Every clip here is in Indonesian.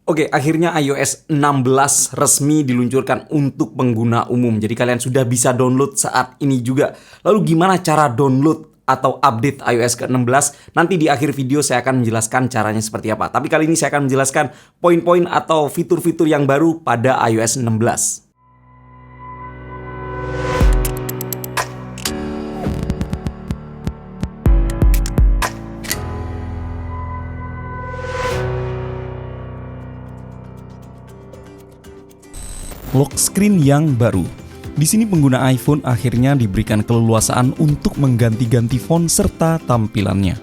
Oke, akhirnya iOS 16 resmi diluncurkan untuk pengguna umum. Jadi kalian sudah bisa download saat ini juga. Lalu gimana cara download atau update iOS ke-16? Nanti di akhir video saya akan menjelaskan caranya seperti apa. Tapi kali ini saya akan menjelaskan poin-poin atau fitur-fitur yang baru pada iOS 16. Lock screen yang baru. Di sini pengguna iPhone akhirnya diberikan keleluasaan untuk mengganti-ganti font serta tampilannya.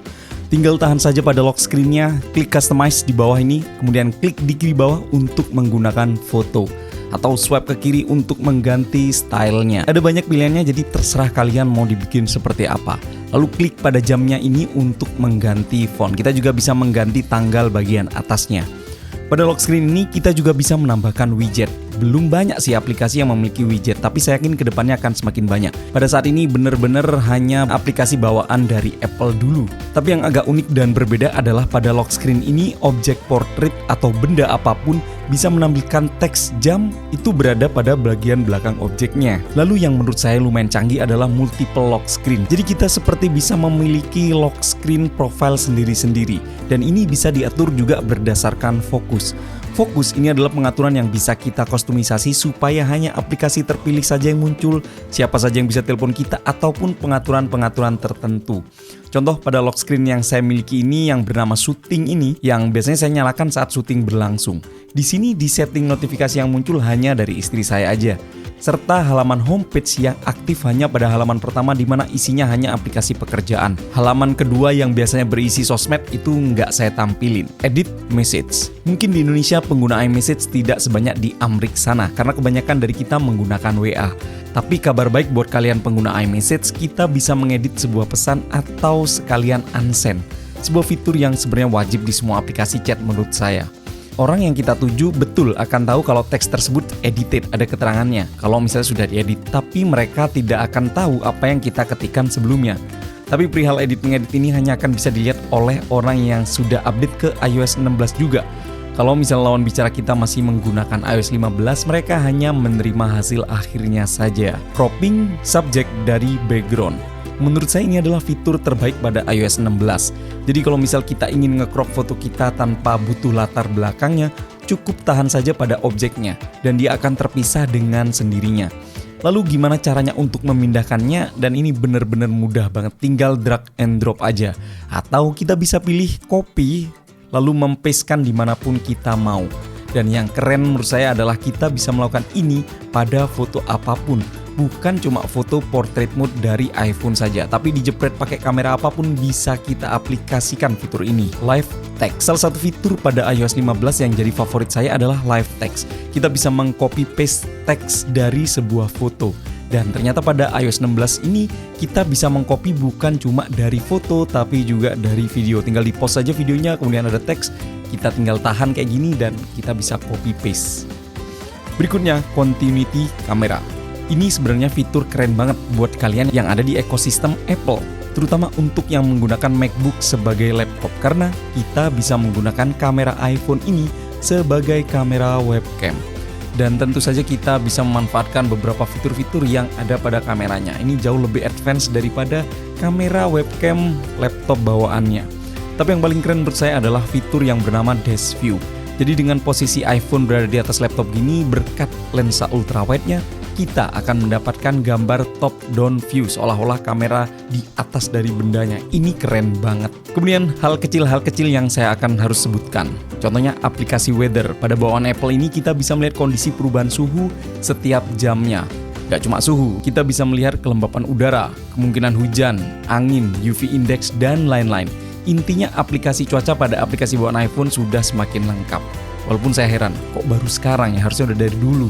Tinggal tahan saja pada lock screen-nya, klik customize di bawah ini, kemudian klik di kiri bawah untuk menggunakan foto, atau swipe ke kiri untuk mengganti stylenya. Ada banyak pilihannya, jadi terserah kalian mau dibikin seperti apa. Lalu klik pada jamnya ini untuk mengganti font. Kita juga bisa mengganti tanggal bagian atasnya. Pada lock screen ini kita juga bisa menambahkan widget. Belum banyak sih aplikasi yang memiliki widget, tapi saya yakin kedepannya akan semakin banyak. Pada saat ini benar-benar hanya aplikasi bawaan dari Apple dulu. Tapi yang agak unik dan berbeda adalah pada lock screen ini objek portrait atau benda apapun bisa menampilkan teks jam itu berada pada bagian belakang objeknya. Lalu yang menurut saya lumayan canggih adalah multiple lock screen. Jadi kita seperti bisa memiliki lock screen profile sendiri-sendiri. Dan ini bisa diatur juga berdasarkan fokus. Fokus ini adalah pengaturan yang bisa kita kustomisasi supaya hanya aplikasi terpilih saja yang muncul, siapa saja yang bisa telepon kita, ataupun pengaturan-pengaturan tertentu. Contoh pada lock screen yang saya miliki ini yang bernama syuting ini, yang biasanya saya nyalakan saat syuting berlangsung. Di sini di setting notifikasi yang muncul hanya dari istri saya aja. Serta halaman homepage yang aktif hanya pada halaman pertama di mana isinya hanya aplikasi pekerjaan. Halaman kedua yang biasanya berisi sosmed itu nggak saya tampilin. Edit message. Mungkin di Indonesia pengguna iMessage tidak sebanyak di Amerika sana karena kebanyakan dari kita menggunakan WA. Tapi kabar baik buat kalian pengguna iMessage, kita bisa mengedit sebuah pesan atau sekalian unsend. Sebuah fitur yang sebenarnya wajib di semua aplikasi chat menurut saya. Orang yang kita tuju betul akan tahu kalau teks tersebut edited, ada keterangannya kalau misalnya sudah diedit, tapi mereka tidak akan tahu apa yang kita ketikkan sebelumnya. Tapi perihal edit-mengedit ini hanya akan bisa dilihat oleh orang yang sudah update ke iOS 16 juga. Kalau misalnya lawan bicara kita masih menggunakan iOS 15, mereka hanya menerima hasil akhirnya saja. Cropping subject dari background. Menurut saya ini adalah fitur terbaik pada iOS 16. Jadi kalau misal kita ingin nge-crop foto kita tanpa butuh latar belakangnya, cukup tahan saja pada objeknya dan dia akan terpisah dengan sendirinya. Lalu gimana caranya untuk memindahkannya? Dan ini benar-benar mudah banget, tinggal drag and drop aja. Atau kita bisa pilih copy lalu mempastekan dimanapun kita mau. Dan yang keren menurut saya adalah kita bisa melakukan ini pada foto apapun. Bukan cuma foto portrait mode dari iPhone saja, tapi dijepret pakai kamera apapun bisa kita aplikasikan fitur ini. Live text. Salah satu fitur pada iOS 15 yang jadi favorit saya adalah live text. Kita bisa meng-copy paste teks dari sebuah foto. Dan ternyata pada iOS 16 ini kita bisa mengcopy bukan cuma dari foto tapi juga dari video. Tinggal di-post saja videonya, kemudian ada teks, kita tinggal tahan kayak gini dan kita bisa copy paste. Berikutnya, continuity camera. Ini sebenarnya fitur keren banget buat kalian yang ada di ekosistem Apple, terutama untuk yang menggunakan MacBook sebagai laptop karena kita bisa menggunakan kamera iPhone ini sebagai kamera webcam. Dan tentu saja kita bisa memanfaatkan beberapa fitur-fitur yang ada pada kameranya. Ini jauh lebih advance daripada kamera webcam laptop bawaannya. Tapi yang paling keren menurut saya adalah fitur yang bernama Dash View. Jadi dengan posisi iPhone berada di atas laptop gini, berkat lensa ultrawide-nya, kita akan mendapatkan gambar top down view seolah-olah kamera di atas dari bendanya. Ini keren banget. Kemudian hal kecil yang saya akan harus sebutkan. Contohnya aplikasi weather. Pada bawaan Apple ini kita bisa melihat kondisi perubahan suhu setiap jamnya. Gak cuma suhu, kita bisa melihat kelembapan udara, kemungkinan hujan, angin, UV index, dan lain-lain. Intinya aplikasi cuaca pada aplikasi bawaan iPhone sudah semakin lengkap. Walaupun saya heran, kok baru sekarang ya, harusnya udah dari dulu.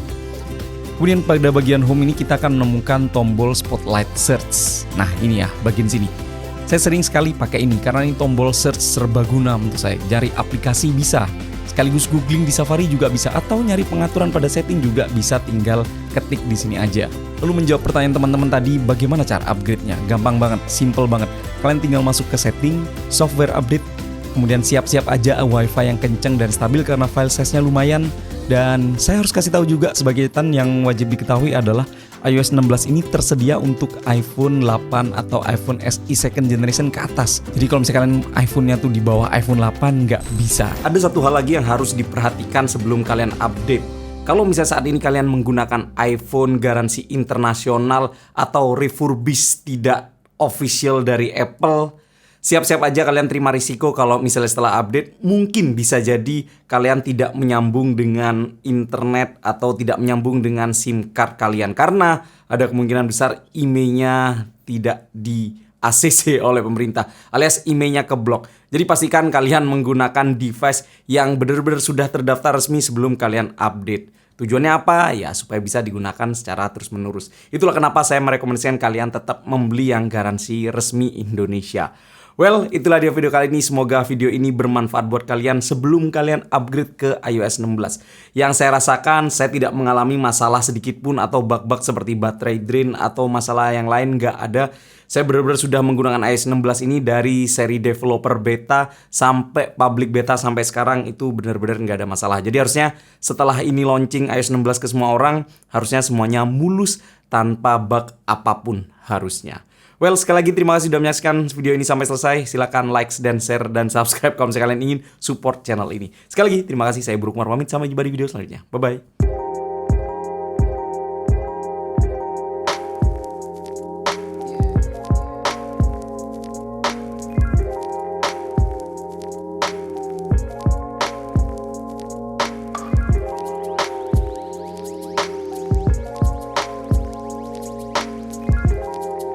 Kemudian pada bagian home ini kita akan menemukan tombol spotlight search. Nah ini ya, bagian sini. Saya sering sekali pakai ini karena ini tombol search serbaguna untuk saya. Cari aplikasi bisa, sekaligus googling di Safari juga bisa, atau nyari pengaturan pada setting juga bisa, tinggal ketik di sini aja. Lalu menjawab pertanyaan teman-teman tadi, bagaimana cara upgrade-nya? Gampang banget, simple banget. Kalian tinggal masuk ke setting, software update, Kemudian siap-siap aja WiFi yang kenceng dan stabil karena file size-nya lumayan. Dan saya harus kasih tahu juga sebagai catatan yang wajib diketahui adalah iOS 16 ini tersedia untuk iPhone 8 atau iPhone SE second generation ke atas. Jadi kalau misalkan iPhone-nya tuh di bawah iPhone 8 nggak bisa. Ada satu hal lagi yang harus diperhatikan sebelum kalian update. Kalau misalnya saat ini kalian menggunakan iPhone garansi internasional atau refurbished tidak official dari Apple, siap-siap aja kalian terima risiko kalau misalnya setelah update mungkin bisa jadi kalian tidak menyambung dengan internet atau tidak menyambung dengan SIM card kalian karena ada kemungkinan besar emailnya tidak di ACC oleh pemerintah alias emailnya keblok. Jadi pastikan kalian menggunakan device yang benar-benar sudah terdaftar resmi sebelum kalian update. Tujuannya apa? Ya supaya bisa digunakan secara terus-menerus. Itulah kenapa saya merekomendasikan kalian tetap membeli yang garansi resmi Indonesia. Well, itulah dia video kali ini. Semoga video ini bermanfaat buat kalian sebelum kalian upgrade ke iOS 16. Yang saya rasakan, saya tidak mengalami masalah sedikit pun atau bug-bug seperti baterai drain atau masalah yang lain, nggak ada. Saya benar-benar sudah menggunakan iOS 16 ini dari seri developer beta sampai public beta sampai sekarang itu benar-benar nggak ada masalah. Jadi harusnya setelah ini launching iOS 16 ke semua orang, harusnya semuanya mulus tanpa bug apapun harusnya. Well, sekali lagi terima kasih sudah menyaksikan video ini sampai selesai. Silakan like dan share dan subscribe kalau misalnya kalian ingin support channel ini. Sekali lagi terima kasih, saya Bro Kumar pamit, sampai jumpa di video selanjutnya. Bye-bye.